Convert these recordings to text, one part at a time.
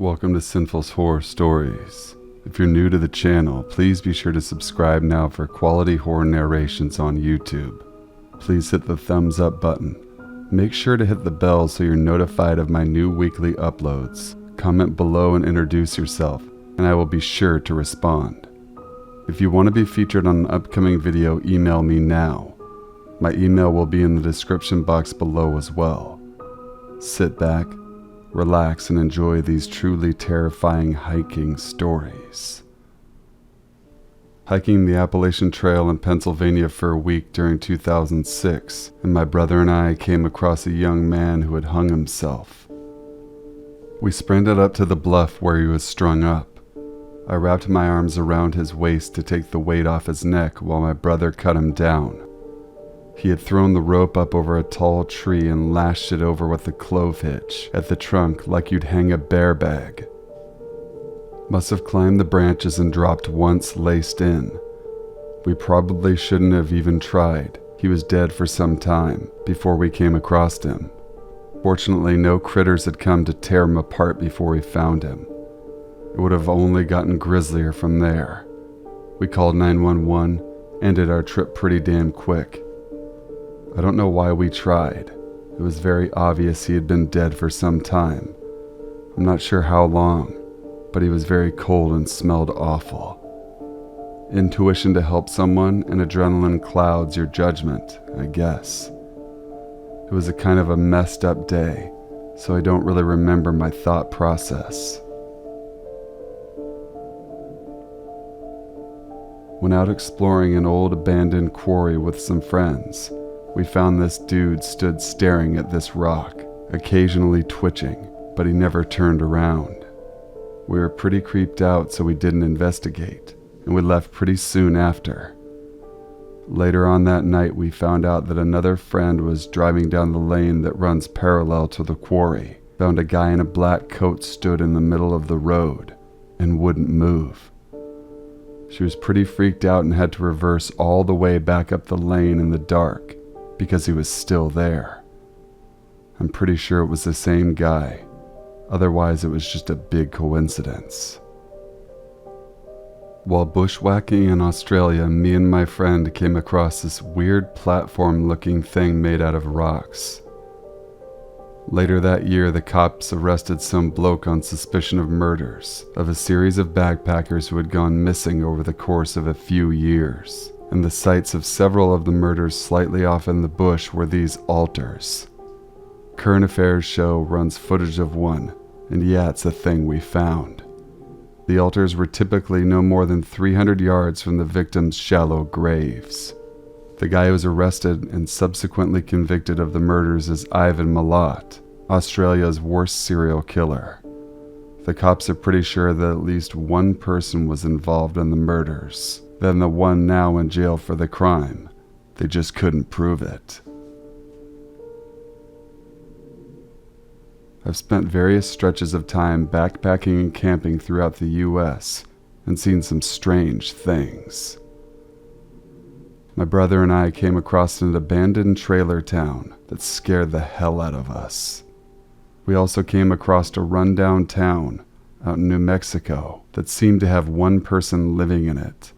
Welcome to Sinful's Horror Stories. If you're new to the channel, please be sure to subscribe now for quality horror narrations on YouTube. Please hit the thumbs up button. Make sure to hit the bell so you're notified of my new weekly uploads. Comment below and introduce yourself, and I will be sure to respond. If you want to be featured on an upcoming video, email me now. My email will be in the description box below as well. Sit back, relax, and enjoy these truly terrifying hiking stories. Hiking the Appalachian Trail in Pennsylvania for a week during 2006, and my brother and I came across a young man who had hung himself. We sprinted up to the bluff where he was strung up. I wrapped my arms around his waist to take the weight off his neck while my brother cut him down. He had thrown the rope up over a tall tree and lashed it over with a clove hitch at the trunk like you'd hang a bear bag. Must have climbed the branches and dropped once laced in. We probably shouldn't have even tried. He was dead for some time before we came across him. Fortunately, no critters had come to tear him apart before we found him. It would have only gotten grislier from there. We called 911, ended our trip pretty damn quick. I don't know why we tried. It was very obvious he had been dead for some time. I'm not sure how long, but he was very cold and smelled awful. Intuition to help someone and adrenaline clouds your judgment, I guess. It was a kind of a messed up day, so I don't really remember my thought process. When out exploring an old abandoned quarry with some friends, we found this dude stood staring at this rock, occasionally twitching, but he never turned around. We were pretty creeped out, so we didn't investigate, and we left pretty soon after. Later on that night, we found out that another friend was driving down the lane that runs parallel to the quarry, found a guy in a black coat stood in the middle of the road and wouldn't move. She was pretty freaked out and had to reverse all the way back up the lane in the dark, because he was still there. I'm pretty sure it was the same guy. Otherwise, it was just a big coincidence. While bushwhacking in Australia, me and my friend came across this weird platform-looking thing made out of rocks. Later that year, the cops arrested some bloke on suspicion of murders of a series of backpackers who had gone missing over the course of a few years. And the sites of several of the murders slightly off in the bush were these altars. Current Affairs show runs footage of one, and yeah, it's a thing we found. The altars were typically no more than 300 yards from the victims' shallow graves. The guy who was arrested and subsequently convicted of the murders is Ivan Milat, Australia's worst serial killer. The cops are pretty sure that at least one person was involved in the murders, than the one now in jail for the crime. They just couldn't prove it. I've spent various stretches of time backpacking and camping throughout the US and seen some strange things. My brother and I came across an abandoned trailer town that scared the hell out of us. We also came across a rundown town out in New Mexico that seemed to have one person living in it.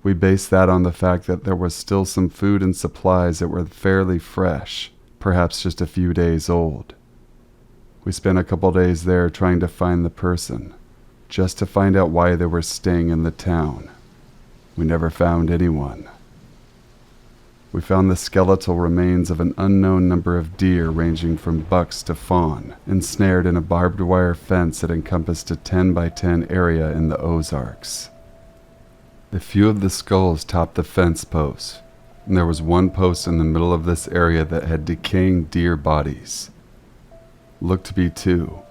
We based that on the fact that there was still some food and supplies that were fairly fresh, perhaps just a few days old. We spent a couple days there trying to find the person, just to find out why they were staying in the town. We never found anyone. We found the skeletal remains of an unknown number of deer ranging from bucks to fawn, ensnared in a barbed wire fence that encompassed a 10 by 10 area in the Ozarks. A few of the skulls topped the fence posts, and there was one post in the middle of this area that had decaying deer bodies. Looked to be 2,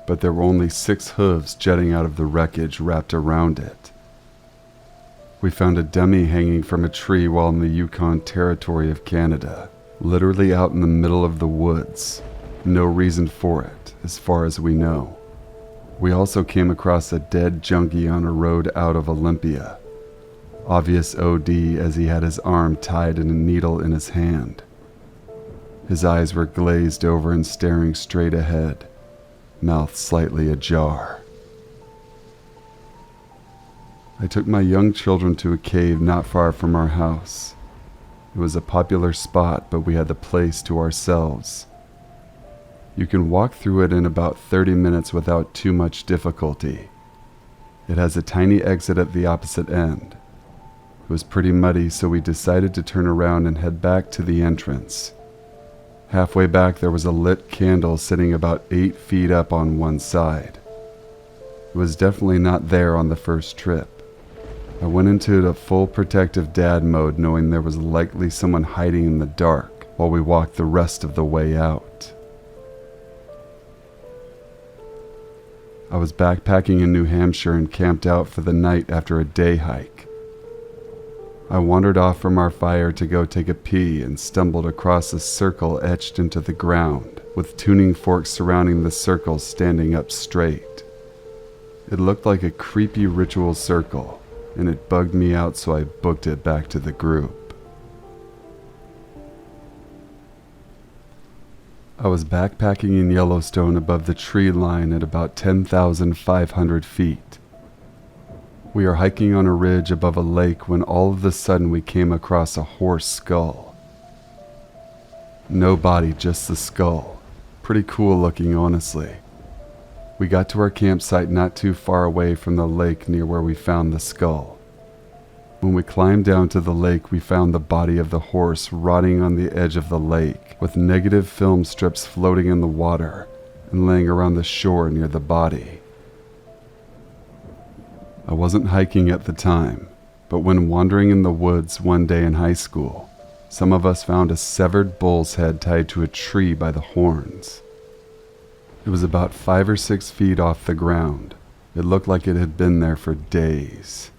but there were only 6 hooves jutting out of the wreckage wrapped around it. We found a dummy hanging from a tree while in the Yukon Territory of Canada, literally out in the middle of the woods. No reason for it, as far as we know. We also came across a dead junkie on a road out of Olympia. Obvious OD as he had his arm tied and a needle in his hand. His eyes were glazed over and staring straight ahead. mouth slightly ajar. I took my young children to a cave not far from our house. It was a popular spot, but we had the place to ourselves. You can walk through it in about 30 minutes without too much difficulty. It has a tiny exit at the opposite end. It was pretty muddy, so we decided to turn around and head back to the entrance. Halfway back, there was a lit candle sitting about 8 feet up on one side. It was definitely not there on the first trip. I went into a full protective dad mode, knowing there was likely someone hiding in the dark while we walked the rest of the way out. I was backpacking in New Hampshire and camped out for the night after a day hike. I wandered off from our fire to go take a pee and stumbled across a circle etched into the ground, with tuning forks surrounding the circle standing up straight. It looked like a creepy ritual circle, and it bugged me out, so I booked it back to the group. I was backpacking in Yellowstone above the tree line at about 10,500 feet. We are hiking on a ridge above a lake when all of a sudden we came across a horse skull. No body, just the skull. Pretty cool looking, honestly. We got to our campsite not too far away from the lake near where we found the skull. When we climbed down to the lake, we found the body of the horse rotting on the edge of the lake, with negative film strips floating in the water and laying around the shore near the body. I wasn't hiking at the time, but when wandering in the woods one day in high school, some of us found a severed bull's head tied to a tree by the horns. It was about 5 or 6 feet off the ground. It looked like it had been there for days.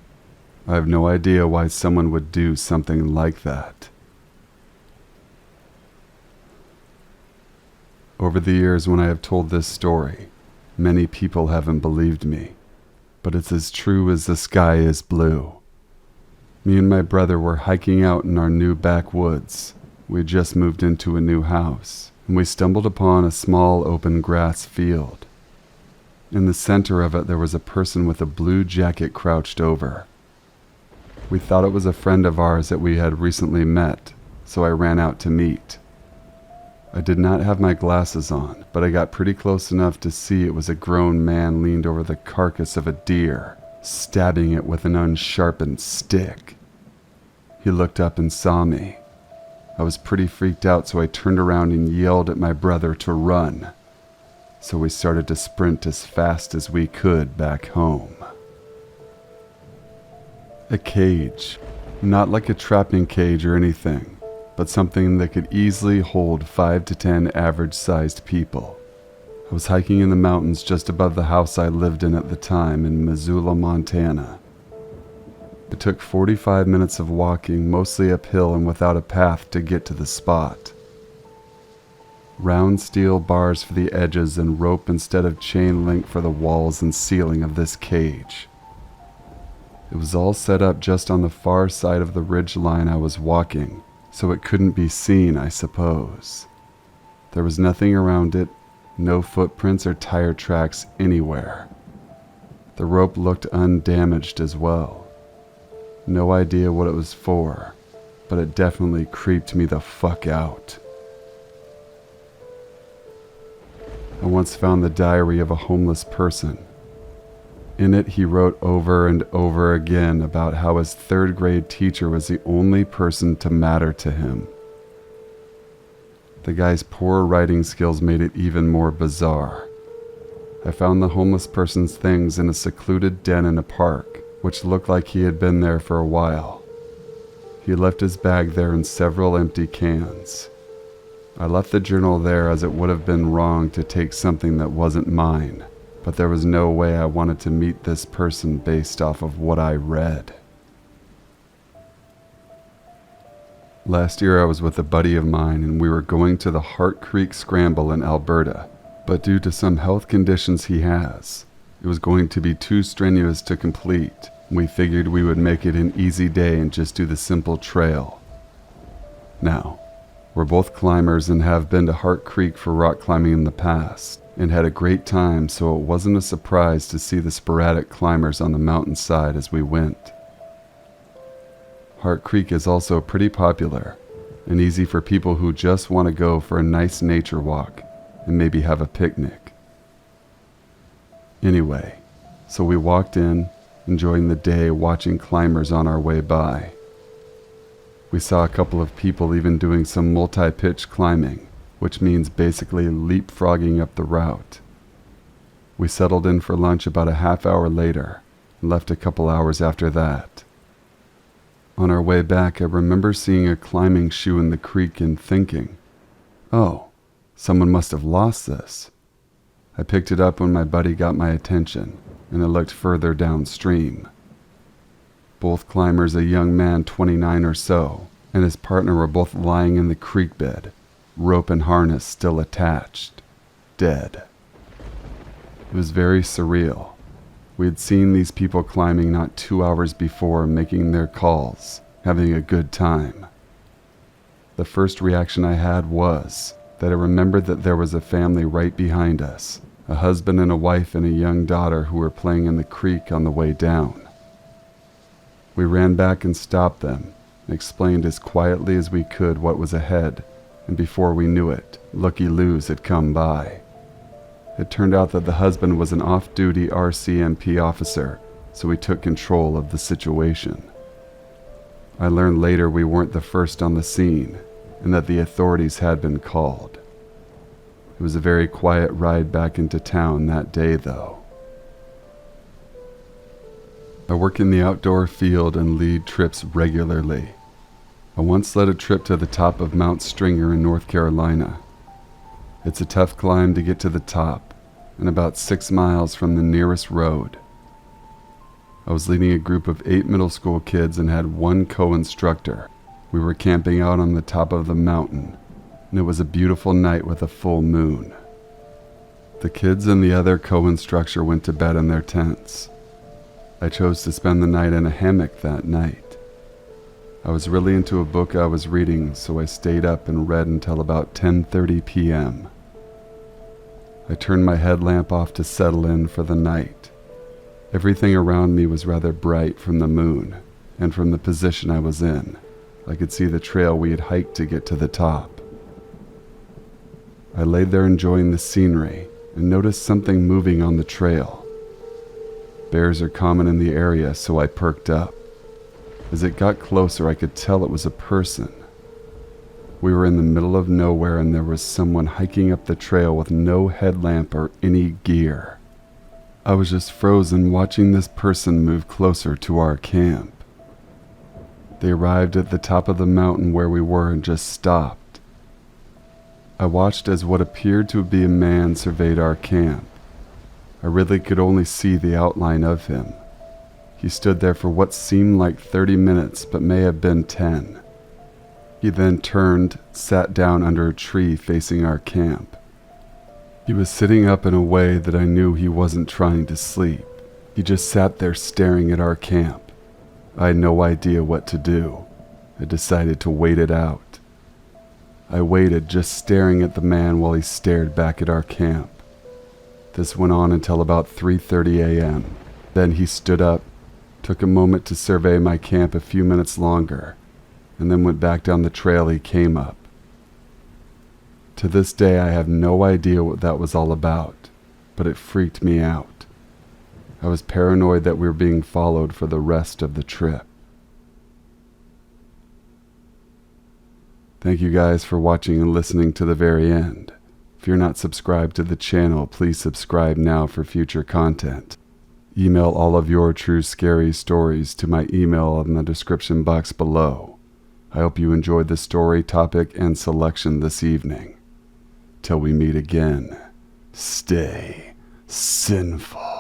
I have no idea why someone would do something like that. Over the years, when I have told this story, many people haven't believed me, but it's as true as the sky is blue. Me and my brother were hiking out in our new backwoods. We had just moved into a new house, and we stumbled upon a small open grass field. In the center of it, there was a person with a blue jacket crouched over. We thought it was a friend of ours that we had recently met, so I ran out to meet. I did not have my glasses on, but I got pretty close enough to see it was a grown man leaned over the carcass of a deer, stabbing it with an unsharpened stick. He looked up and saw me. I was pretty freaked out, so I turned around and yelled at my brother to run. So we started to sprint as fast as we could back home. A cage, not like a trapping cage or anything, but something that could easily hold 5 to 10 average-sized people. I was hiking in the mountains just above the house I lived in at the time in Missoula, Montana. It took 45 minutes of walking, mostly uphill and without a path, to get to the spot. Round steel bars for the edges and rope instead of chain link for the walls and ceiling of this cage. It was all set up just on the far side of the ridge line I was walking, so it couldn't be seen, I suppose. There was nothing around it, no footprints or tire tracks anywhere. The rope looked undamaged as well. No idea what it was for, but it definitely creeped me the fuck out. I once found the diary of a homeless person. In it, he wrote over and over again about how his 3rd grade teacher was the only person to matter to him. The guy's poor writing skills made it even more bizarre. I found the homeless person's things in a secluded den in a park, which looked like he had been there for a while. He left his bag there and several empty cans. I left the journal there as it would have been wrong to take something that wasn't mine, but there was no way I wanted to meet this person based off of what I read. Last year I was with a buddy of mine and we were going to the Hart Creek Scramble in Alberta, but due to some health conditions he has, it was going to be too strenuous to complete. We figured we would make it an easy day and just do the simple trail. Now, we're both climbers and have been to Hart Creek for rock climbing in the past, and had a great time, so it wasn't a surprise to see the sporadic climbers on the mountainside as we went. Hart Creek is also pretty popular and easy for people who just want to go for a nice nature walk and maybe have a picnic. Anyway, so we walked in, enjoying the day watching climbers on our way by. We saw a couple of people even doing some multi-pitch climbing, which means basically leapfrogging up the route. We settled in for lunch about a half hour later and left a couple hours after that. On our way back, I remember seeing a climbing shoe in the creek and thinking, oh, someone must have lost this. I picked it up when my buddy got my attention, and I looked further downstream. Both climbers, a young man 29 or so, and his partner were both lying in the creek bed, rope and harness still attached, dead. It was very surreal. We had seen these people climbing not 2 hours before, making their calls, having a good time. The first reaction I had was that I remembered that there was a family right behind us, a husband and a wife and a young daughter who were playing in the creek on the way down. We ran back and stopped them and explained as quietly as we could what was ahead, and before we knew it, looky-loos had come by. It turned out that the husband was an off-duty RCMP officer, so he took control of the situation. I learned later we weren't the first on the scene, and that the authorities had been called. It was a very quiet ride back into town that day, though. I work in the outdoor field and lead trips regularly. I once led a trip to the top of Mount Stringer in North Carolina. It's a tough climb to get to the top, and about 6 miles from the nearest road. I was leading a group of 8 middle school kids and had one co-instructor. We were camping out on the top of the mountain, and it was a beautiful night with a full moon. The kids and the other co-instructor went to bed in their tents. I chose to spend the night in a hammock that night. I was really into a book I was reading, so I stayed up and read until about 10:30 p.m. I turned my headlamp off to settle in for the night. Everything around me was rather bright from the moon, and from the position I was in, I could see the trail we had hiked to get to the top. I lay there enjoying the scenery and noticed something moving on the trail. Bears are common in the area, so I perked up. As it got closer, I could tell it was a person. We were in the middle of nowhere, and there was someone hiking up the trail with no headlamp or any gear. I was just frozen watching this person move closer to our camp. They arrived at the top of the mountain where we were and just stopped. I watched as what appeared to be a man surveyed our camp. I really could only see the outline of him. He stood there for what seemed like 30 minutes, but may have been 10. He then turned, sat down under a tree facing our camp. He was sitting up in a way that I knew he wasn't trying to sleep. He just sat there staring at our camp. I had no idea what to do. I decided to wait it out. I waited, just staring at the man while he stared back at our camp. This went on until about 3:30 a.m. Then he stood up, took a moment to survey my camp a few minutes longer, and then went back down the trail he came up. To this day, I have no idea what that was all about, but it freaked me out. I was paranoid that we were being followed for the rest of the trip. Thank you guys for watching and listening to the very end. If you're not subscribed to the channel, please subscribe now for future content. Email all of your true scary stories to my email in the description box below. I hope you enjoyed the story, topic, and selection this evening. Till we meet again, stay sinful.